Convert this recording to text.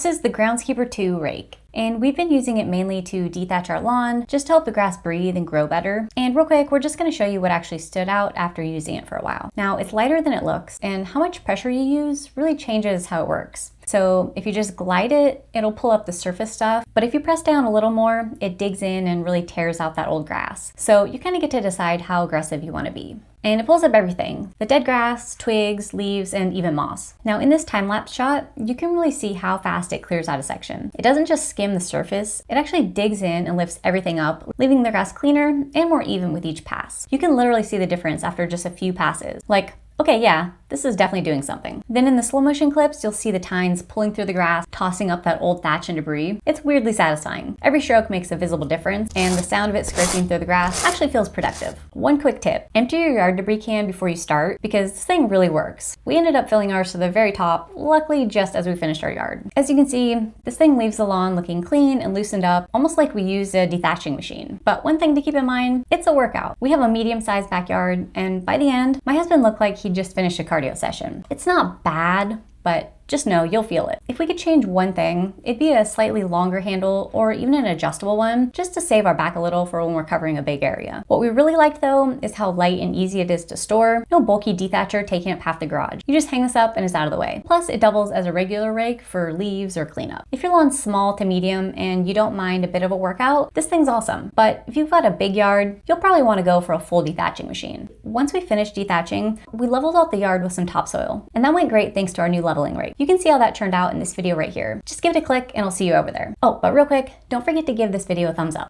This is the GROUNDSKEEPER II Rake, and we've been using it mainly to de-thatch our lawn, just to help the grass breathe and grow better. And real quick, we're just going to show you what actually stood out after using it for a while. Now, it's lighter than it looks, and how much pressure you use really changes how it works. So if you just glide it, it'll pull up the surface stuff, but if you press down a little more, it digs in and really tears out that old grass. So you kind of get to decide how aggressive you want to be. And it pulls up everything: the dead grass, twigs, leaves, and even moss. Now in this time-lapse shot, you can really see how fast it clears out a section. It doesn't just skim the surface, it actually digs in and lifts everything up, leaving the grass cleaner and more even with each pass. You can literally see the difference after just a few passes. Like, okay, yeah, this is definitely doing something. Then in the slow motion clips, you'll see the tines pulling through the grass, tossing up that old thatch and debris. It's weirdly satisfying. Every stroke makes a visible difference, and the sound of it scraping through the grass actually feels productive. One quick tip: empty your yard debris can before you start, because this thing really works. We ended up filling ours to the very top, luckily just as we finished our yard. As you can see, this thing leaves the lawn looking clean and loosened up, almost like we used a de-thatching machine. But one thing to keep in mind, it's a workout. We have a medium-sized backyard, and by the end, my husband looked like he just finished a cardio session. It's not bad, but just know you'll feel it. If we could change one thing, it'd be a slightly longer handle or even an adjustable one, just to save our back a little for when we're covering a big area. What we really liked though is how light and easy it is to store. No bulky de-thatcher taking up half the garage. You just hang this up and it's out of the way. Plus it doubles as a regular rake for leaves or cleanup. If your lawn's small to medium and you don't mind a bit of a workout, this thing's awesome. But if you've got a big yard, you'll probably want to go for a full de-thatching machine. Once we finished de-thatching, we leveled out the yard with some topsoil, and that went great thanks to our new leveling rake. You can see how that turned out in this video right here. Just give it a click and I'll see you over there. Oh, but real quick, don't forget to give this video a thumbs up.